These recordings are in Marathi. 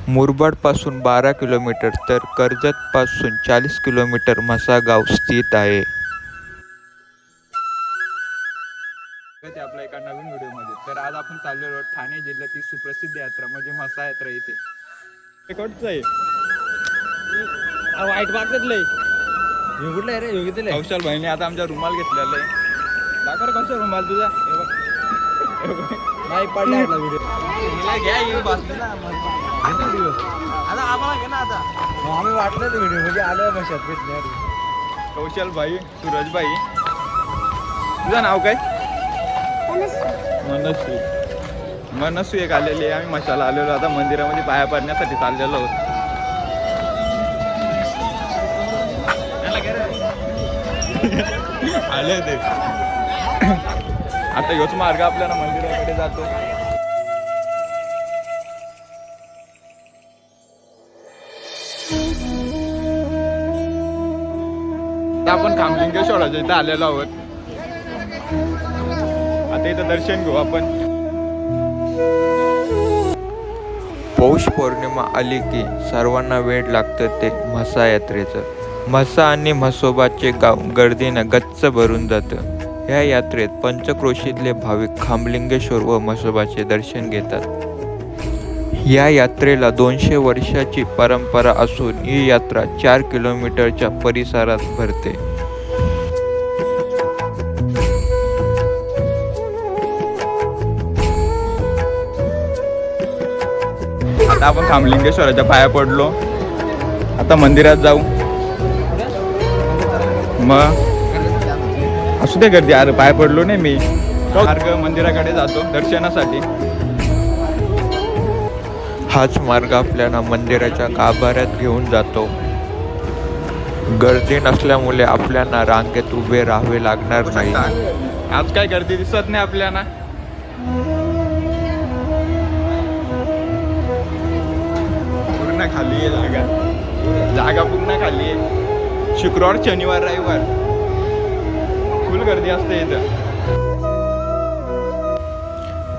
मुरबाडपासून 12 किलोमीटर तर कर्जतपासून 40 किलोमीटर म्हसा गाव स्थित आहे. ते आपल्या एका नवीन व्हिडिओमध्ये. तर आज आपण चाललेलो आहोत ठाणे जिल्ह्यातील सुप्रसिद्ध यात्रा म्हणजे म्हसा यात्रा इथे. हे कुठचं आहे? वाईट बागतलंय हे कुठलं आहे रे योगितलंय कौशल भाईने आता आमचा रुमाल घेतलेला आहे. दाखव रे कौशल रुमाल तुझा. हे बघ. नाही पडला आपला व्हिडिओ हिला घ्या येऊन बसलेला आता आम्हाला घे ना आता आम्ही वाटलं व्हिडिओ म्हणजे आलं मशात भेटले कौशल भाई, सूरज भाई. तुझं नाव काय? मनस्वी. मनस्वी एक आलेली आहे. आम्ही मशाला आलेलो आता मंदिरामध्ये पाया पडण्यासाठी चाललेलो आहोत. आले ते आता ह्योच मार्ग आपल्याला मंदिराकडे जातो. आता आपण खामलिंगेश्वराच्या इथं आलेलो आहोत. आता इथं दर्शन घेऊ आपण. पौष पौर्णिमा आली की सर्वांना वेळ लागतं ते म्हसा यात्रेचं. म्हसा आणि म्हसोबाचे गाव गर्दीनं गच्च भरून जातं. ह्या यात्रेत पंचक्रोशीतले भाविक खामलिंगेश्वर व म्हसोबाचे दर्शन घेतात. या यात्रेला 200 वर्षाची परंपरा असून ही यात्रा 4 किलोमीटरच्या परिसरात भरते. आता आपण खामलिंगेश्वराच्या पाया पडलो. आता मंदिरात जाऊ. मग असू दे गर्दी. अरे पाय पडलो नाही मी. मार्ग मंदिराकडे जातो दर्शनासाठी. हाच मार्ग आपल्याला मंदिराच्या गाभाऱ्यात घेऊन जातो. गर्दी नसल्यामुळे आपल्याला रांगेत उभे राहावे लागणार नाही. आज काय गर्दी दिसत नाही आपल्याला. पूर्ण खाली आहे जागा. जागा पूर्ण खाली आहे. शुक्रवार, शनिवार, रविवार फुल गर्दी असते इथं.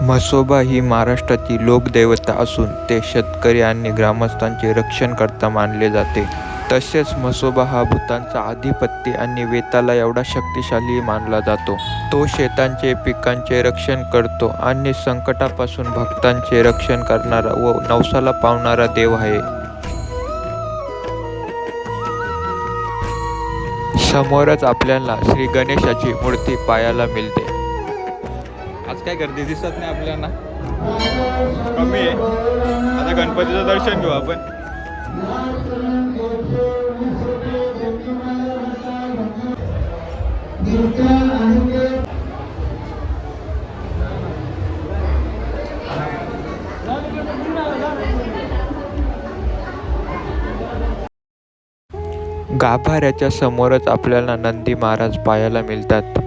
म्हसोबा ही महाराष्ट्राची लोकदैवता असून ते शेतकरी आणि ग्रामस्थांचे रक्षणकर्ता मानले जाते. तसेच म्हसोबा हा भूतांचा अधिपती आणि वेताला एवढा शक्तिशाली मानला जातो. तो शेतांचे पिकांचे रक्षण करतो आणि संकटापासून भक्तांचे रक्षण करणारा व नवसाला पावणारा देव आहे. समोरच आपल्याला श्री गणेशाची मूर्ती पाहायला मिळते. आज काय गर्दी दिसत नाही आपल्याला. कमी आहे. आता गणपतीचं दर्शन घेऊ आपण. गाभाऱ्याच्या समोरच आपल्याला नंदी महाराज पाहायला मिळतात.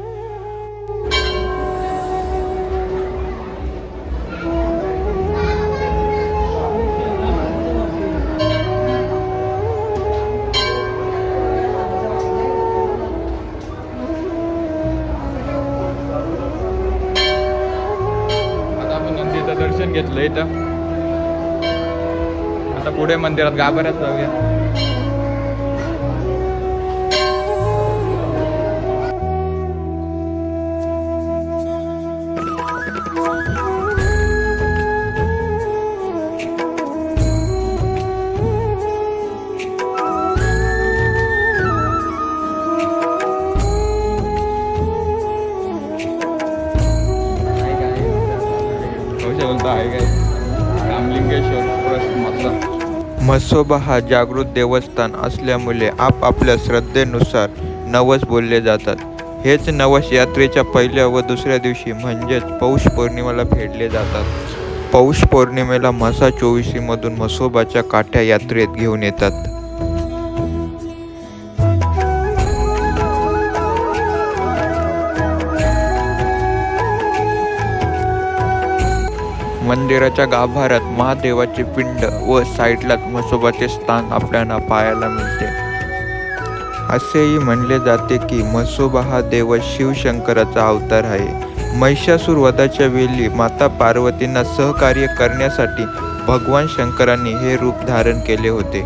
आता आपण नंदीचं दर्शन घेतलं इथं. आता पुढे मंदिरात गाभाऱ्यात जाऊया. बोलतो आहे काय रामलिंगेश्वर म्हसोबा हा जागृत देवस्थान असल्यामुळे आपापल्या श्रद्धेनुसार नवस बोलले जातात. हेच नवस यात्रेच्या पहिल्या व दुसऱ्या दिवशी म्हणजेच पौष पौर्णिमेला फेडले जातात. पौष पौर्णिमेला म्हसा चोवीसीमधून म्हसोबाच्या काठ्या यात्रेत घेऊन येतात. मंदिराच्या गाभाऱ्यात महादेवाचे पिंड व साईडलाच म्हसोबाचे स्थान आपल्याला पाहायला मिळते. असेही म्हणले जाते की म्हसोबा हा देव शिवशंकराचा अवतार आहे. महिषासूर वधाच्या वेळी माता पार्वतींना सहकार्य करण्यासाठी भगवान शंकरांनी हे रूप धारण केले होते.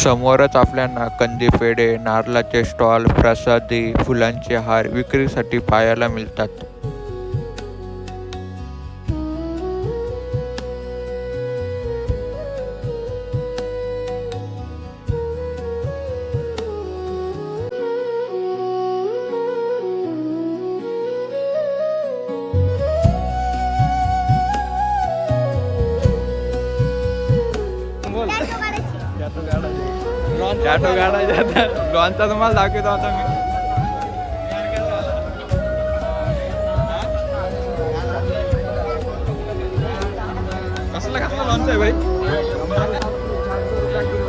समोरच आपल्याला कंदी पेढे, नारळाचे स्टॉल, प्रसादी, फुलांचे हार विक्रीसाठी पाहायला मिळतात. ऑटो गाडा लॉनचा तुम्हाला दाखवतो आता मी. कसला कसला लॉन्च आहे भाई?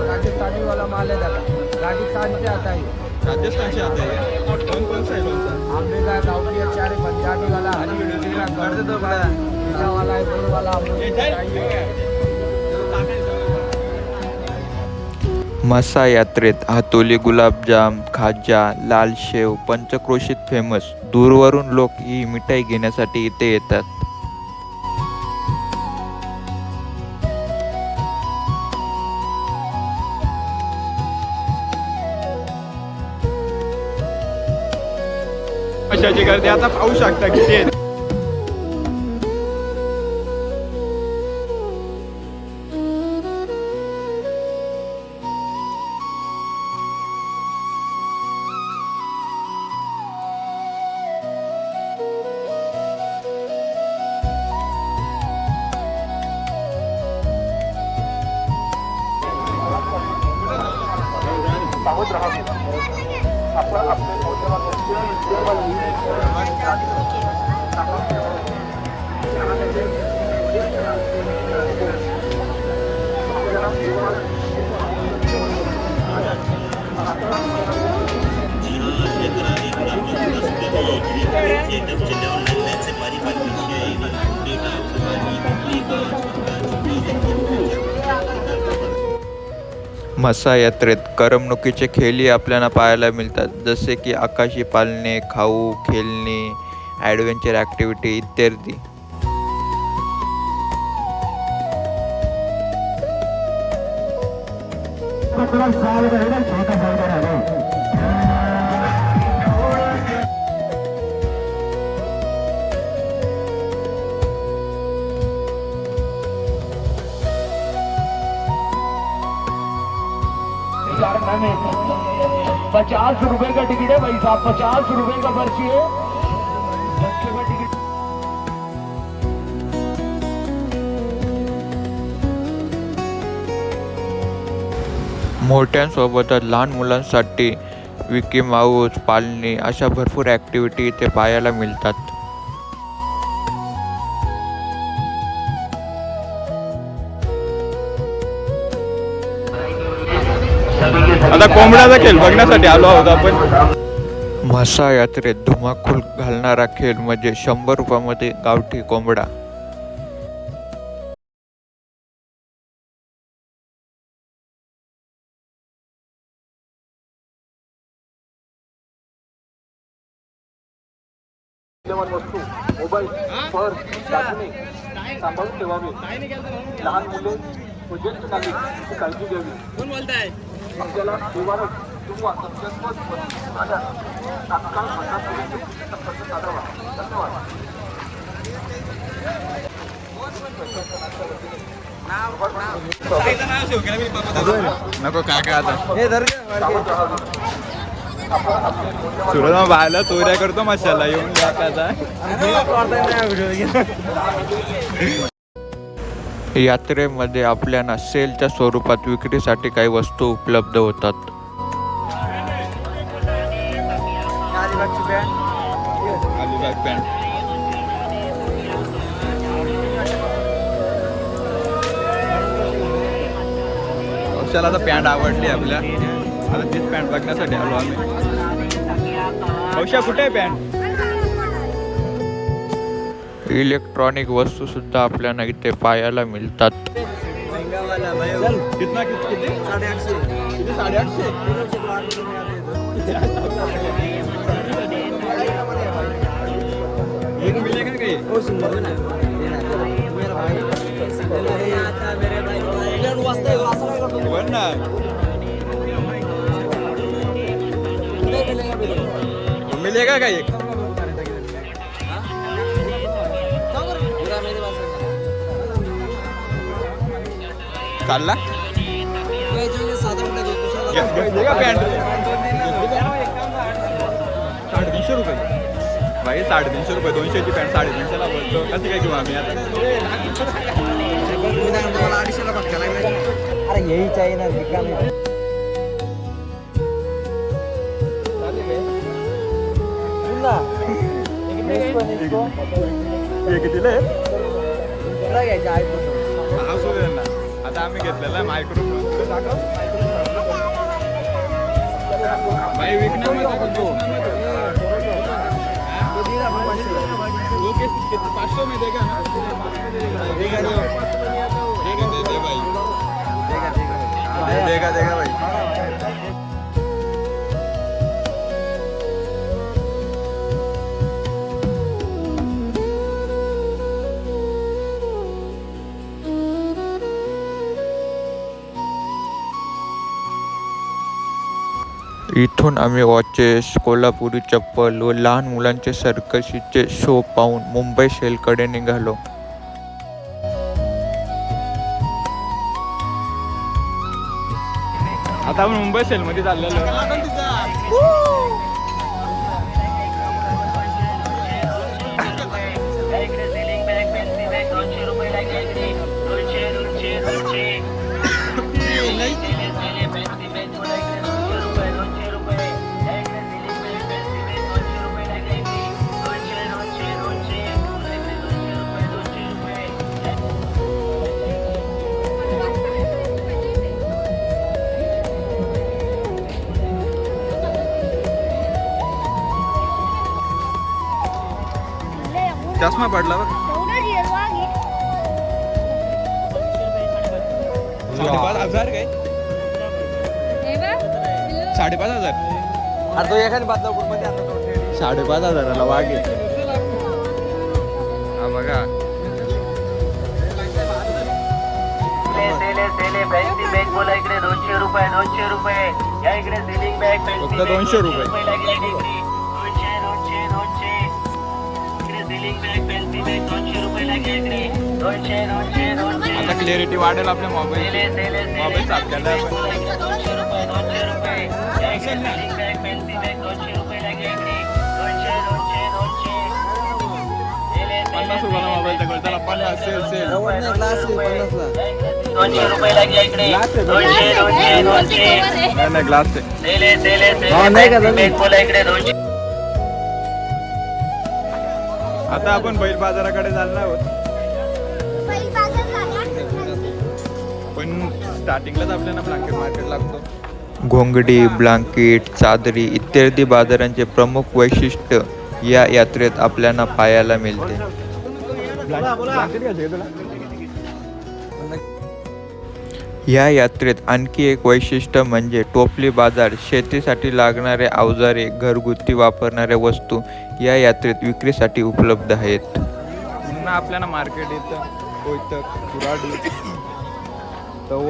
राजस्थानी वाला माल है दादा, राजस्थान से आता है. राजस्थान से आता है. कौन कौन सा है लॉन्चा? आंबे का गावठी अच्छा है, पंजाबी वाला कर दे दो बड़ा मीठा वाला है, गुड़ वाला आपको चाहिए. म्हसा यात्रेत हातोली, गुलाबजाम, खाजा, लाल शेव, पंचक्रोशीत फेमस. दूरवरून लोक ही मिठाई घेण्यासाठी इथे येतात. अशाची गर्दी आता पाहू शकता किती आहे. म्हसा यात्रेत करमणुकीचे खेळही आपल्याला पाहायला मिळतात, जसे की आकाशी पाळणे, खाऊ, खेळणी, ॲडव्हेंचर ॲक्टिव्हिटी इत्यादी. ₹50 का टिकट है भाई साहब, ₹50 का पर्ची है. बच्चे का टिकट. मोठ्यांसोबतच लहान मुलांसाठी विकी माऊस, पाळणी अशा भरपूर ॲक्टिव्हिटी इथे पाहायला मिळतात. आता कोंबड्याचा खेळ बघण्यासाठी आलो आहोत आपण. म्हसा यात्रेत धुमाकूळ घालणारा खेळ म्हणजे 100 रुपयामध्ये गावठी कोंबडा. वस्तू, मोबाईल, पर्स, दागिने सांभाळून ठेवावे. लहान मुले व ज्येष्ठ नागरिक याची काळजी घ्यावी. कोण बोलताय? आपल्याला निवारक किंवा संशयास्पद आढळल्यास तात्काळ घटना पोलीस संपर्क साधावा. धन्यवाद. नको काका आता हे धर गं. सुरत बाहेरला चोऱ्या करतो मशाला येऊन काकाचा. यात्रेमध्ये आपल्याला सेलच्या स्वरूपात विक्रीसाठी काही वस्तू उपलब्ध होतात. अलिबाग पॅन्ट औषधाला आता पॅन्ट आवडली आपल्या. आता तीच पॅन्ट बघण्यासाठी आलो आम्ही. औषा कुठे आहे पॅन्ट? इलेक्ट्रॉनिक वस्तू सुद्धा आपल्याला इथे पाहायला मिळतात. कितना किती किती 850. एक मिलेगा काही वर ना मिलेगा का एक? काढला पॅन्ट 350 रुपये भाई. 350 रुपये 200ची पॅन्ट 350ला बोलतो. कशी काय घेऊ आम्ही आता? अरे यही चाहिए ना दिखा नहीं. हे कितीला आहे? असू दे ना. आता आम्ही घेतलेला आहे मायक्रोफोन. भाई विकणार नाही का तो? वो किती 500 में देगा ना? देगा दे भाई. देगा भाई. इथून आम्ही वॉचेस, कोल्हापुरी चप्पल व लहान मुलांचे सर्कशीचे शो पाहून मुंबई सेलकडे निघालो. आता आपण मुंबई सेलमध्ये चाललेलो. चष्मा पडला बघ. 5,500 काय? 5,500. अरे तो एखादी बातला मध्ये आता 5,500ला वाघ आहे. हा बघा. फॅन्सी बॅग बोला इकडे 200 रुपये 200 रुपये. या इकडे सिलिंग बॅग फक्त 200 रुपये. आता क्लिअरिटी वाढेल आपल्या मोबाईल साफ केला. ₹50 मोबाईलचा कळ त्याला 50 सेल सेल. 200 रुपयाला घ्या इकडे. 200 नाही ग्लास आहे. बोला इकडे 200. आता आपण बैल बाजाराकडे चाललो आहोत. पण स्टार्टिंगलाच आपल्याला ब्लँकेट मार्केट लागतो. घोंगडी, ब्लँकेट, चादरी इत्यादी बाजारांचे प्रमुख वैशिष्ट्य या यात्रेत आपल्याला पाहायला मिळते. ब्लँकेट घ्यायचे तुला? या यात्रेत आणखी एक वैशिष्ट्य म्हणजे टोपली बाजार. शेतीसाठी लागणारे अवजारे, घरगुती वापरणाऱ्या वस्तू या यात्रेत विक्रीसाठी उपलब्ध आहेत. पुन्हा आपल्याला मार्केट येतं कोयतं, कुऱ्हाडी, तव.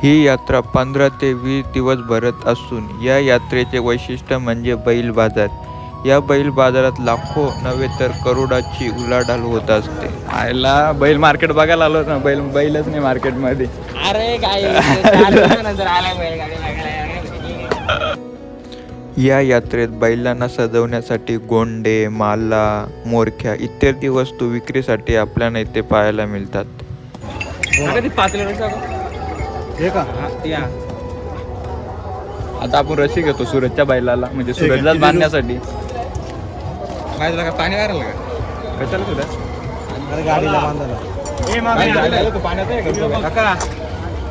ही यात्रा 15 ते 20 दिवस भरत असून या यात्रेचे वैशिष्ट्य म्हणजे बैल बाजार. या बैल बाजारात लाखो नव्हे तर करोडाची उलाढाल होत असते. आयला बैल मार्केट बघायला आलो ना, बैलच नाही मार्केटमध्ये. अरे काय नंतर आला बैलगाडी बघायला. या यात्रेत बैलांना सजवण्यासाठी गोंडे, माला, मोरख्या इत्यादी वस्तू विक्रीसाठी आपल्याला इथे पाहायला मिळतात. आता आपण रशी घेतो सूरजच्या बैलाला, म्हणजे सूरजलाच बांधण्यासाठी. पाणी वारायला का कशाला तुला गाडीला बांधायला.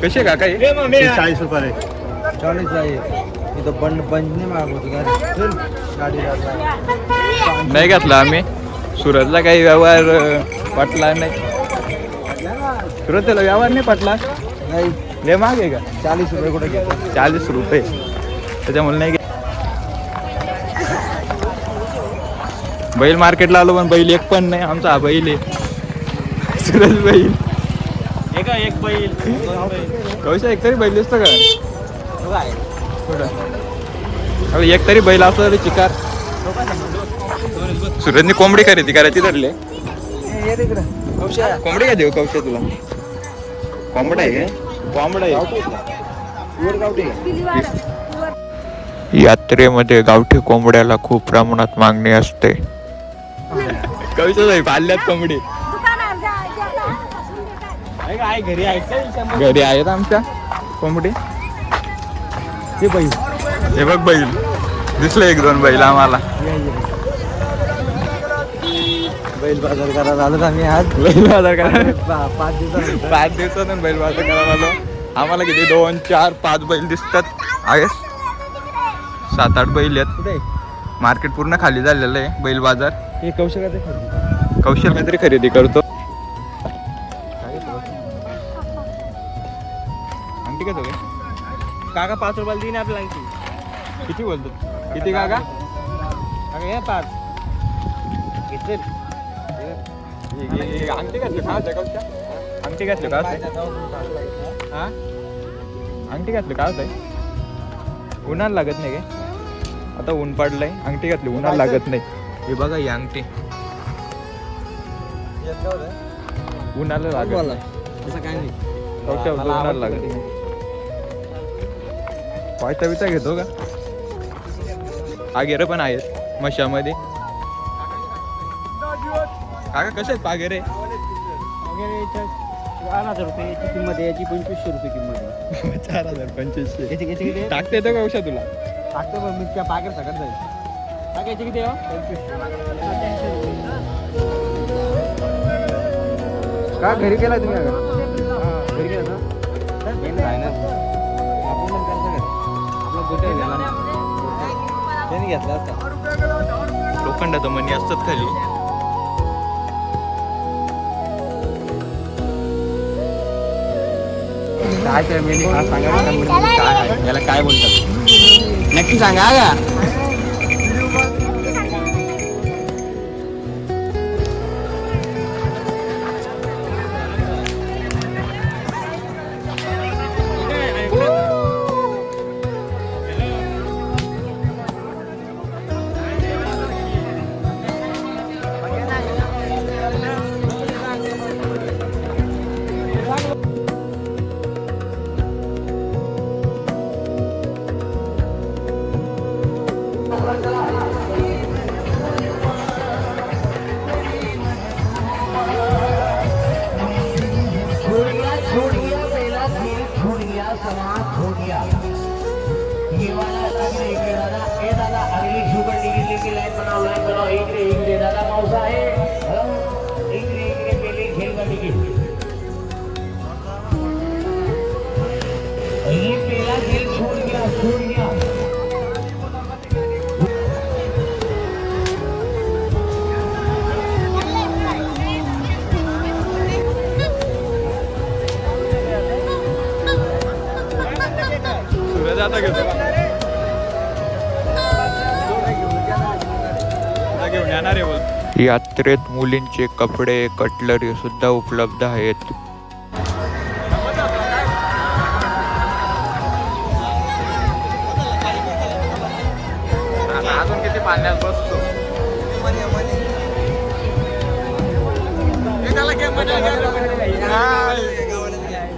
कसे काका 40 रुपये 40 आहे. इथं बंद नाही मागवतो गाडीला. नाही घेतला आम्ही. सूरजला काही व्यवहार पटला नाही. सूरज त्याला व्यवहार नाही पटला. नाही लय महाग आहे का? 40 रुपये कुठे घेतो? 40 रुपये त्याच्यामुळे नाही बैल मार्केटला आलो पण बैल एक पण नाही. आमचा हा बैल आहे सूरज बैल. एक बैल कौशा एक तरी बैल दिसतं का? अरे एक तरी बैल असतो तरी चिकार. सूरजने कोंबडी खरेदी करायची धरले. कोंबडी का देऊ कौशा तुला? कोंबडा आहे का? कोंबडा आहे. यात्रेमध्ये गावठी कोंबड्याला खूप प्रमाणात मागणी असते. कौशा साहेब पाल्यात कोंबडी घरी यायचं. घरी आहेत आमच्या कोंबडी. हे बैल हे बघ बैल दिसलं 1-2 बैल आम्हाला. बैल बाजार करायला आलो आम्ही आज. बैल बाजार करायला 5 दिवसानंतर. 5 दिवसातून बैल बाजार करायला आलो. आम्हाला किती 2, 4, 5 बैल दिसतात. आहे 7-8 बैल आहेत. कुठे मार्केट पूर्ण खाली झालेलं आहे. बैल बाजार हे कौशल कौशल काहीतरी खरेदी करतो. अंगठी का तो काका 5 रुपयाला दिन आपल्या अंगठी. किती बोलतो? किती काका? काका हे 5 घेतले. अंगठी घातली का? अंगठी घातली का? हा अंगठी घातली का? उन्हाळा लागत नाही काय? आता ऊन पडलंय. अंगठी घातली उन्हाळा लागत नाही. हे बघा ही अंगठी उन्हाला लागत नाही. असं काय नाही. कौशा उन्हाळा लागत नाही. पायता बिता घेतो का? पागेरे पण आहेत मशामध्ये. काका कसे आहेत पागेरे? 4,000 रुपये याची किंमत आहे. याची 2500 रुपये किंमत आहे. 4,025. याची किती टाकता येतं का कौशा तुला? टाकतो पण मी त्या पाकेट सगळ्यात जाईल. टाकायची किती आहे? 2500. का घरी केला तुम्ही? घरी केला ना? आपण पण करतो घरी. आपला गोटे गेला ना त्यांनी घेतला असता. लोखंडाचं मणी असतात खाली. काय काय मेनी काय सांगा काय आहे याला काय बोलतात नक्की सांगा का? आता घेतो घेऊन येणार आहे बोल. यात्रेत मुलींचे कपडे, कटलरी सुद्धा उपलब्ध आहेत. अजून किती पाण्यात बसतो.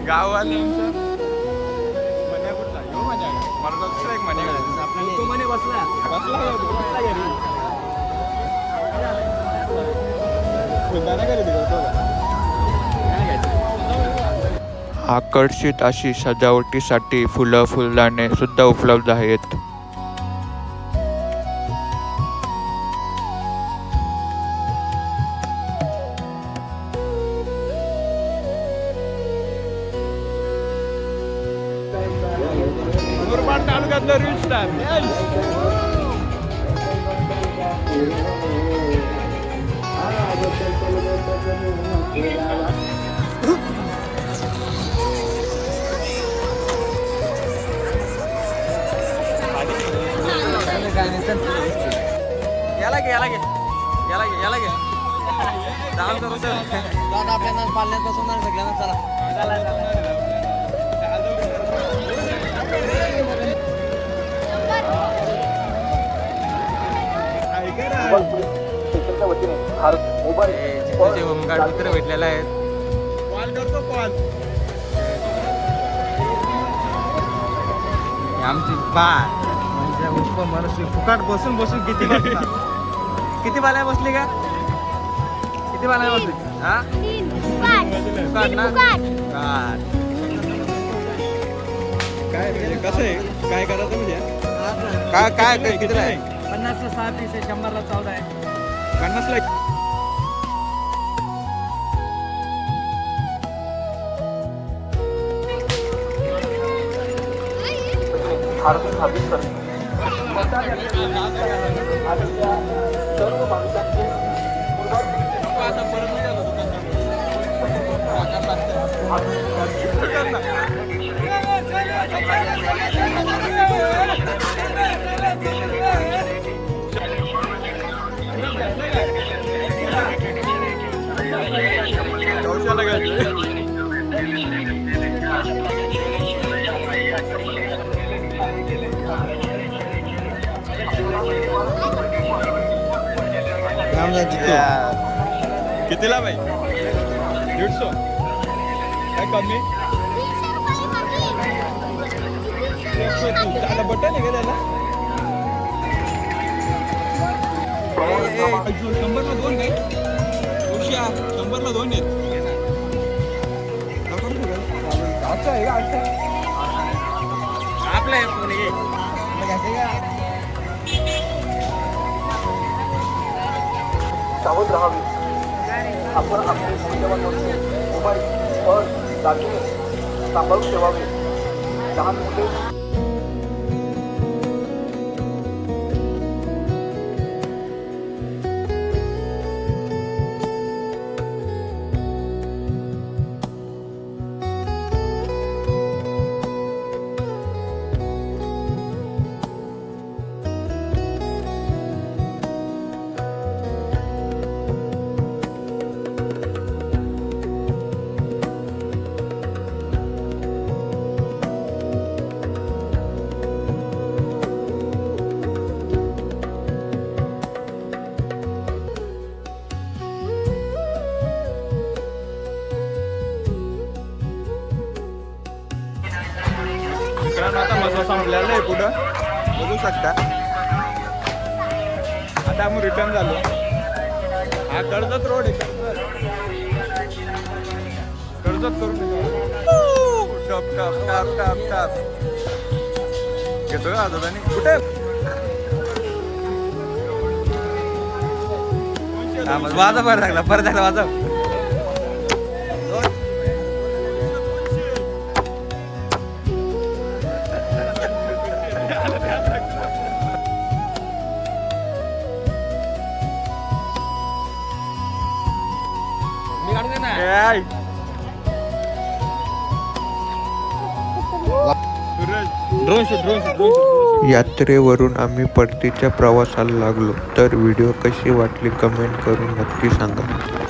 गाववाल्यांचं मन्या कुठला ह्यो मन्या का? मला तर दुसरा एक मन्या का? तो म्हणे बसला बसला का तू? बसला घरी. फुलदाणा घरी दिला होता का? काय घ्यायचं? आकर्षित अशी सजावटीसाठी फुलं फुलदाणे सुद्धा उपलब्ध आहेत. मुरबाड तालुक्यातलं रील स्टार. याला घे याला घे याला घे याला घे जाऊन करू आपल्याला पाल्यात बसवणार सगळ्यांना चला स्टेशनच्या वतीने भारत मोबाईल होमगार्ड मित्र भेटलेला आहे कॉल करतो कॉल. आमची बाय म्हणजे उपमहाराष्ट्र फुकाट बसून बसून किती बसला किती बाल्या बसली का किती बाल्या बसली हा फुकाट ना फुकाट काय म्हणजे कसं आहे काय करायचं म्हणजे काय काय किती आहे 50ला 6 पीस आहे 100ला 14 आहे 50ला भारत स्थापित करणे आलेल्या सर्व भाविकांचे कौशाला घ्यायचं. कितीला बाई 150 काय कमी 100 त्याला बटन आहे का त्याला 100ला 2 काय 100ला 2 आहेत अच्छा आहे का अच्छा आपलं फोन घे सावध राहावे. आपण आपले मौल्यवान वस्तू मोबाईल पर्स दागिने सांभाळून ठेवावे. लहान मुले मित्रांनो आता मजा संपलेला आहे पुढं बघू शकता. आता आम्ही रिटर्न झालो. हा कर्जत रोड आहे कर्जत करून टप टप टप टप टप घेतोय आता आणि कुठे वाजव परत एकदा वाजव काय ड्रोन शूट यात्रेवरून आम्ही परतीच्या प्रवासाला लागलो. तर व्हिडिओ कशी वाटली कमेंट करून नक्की सांगा.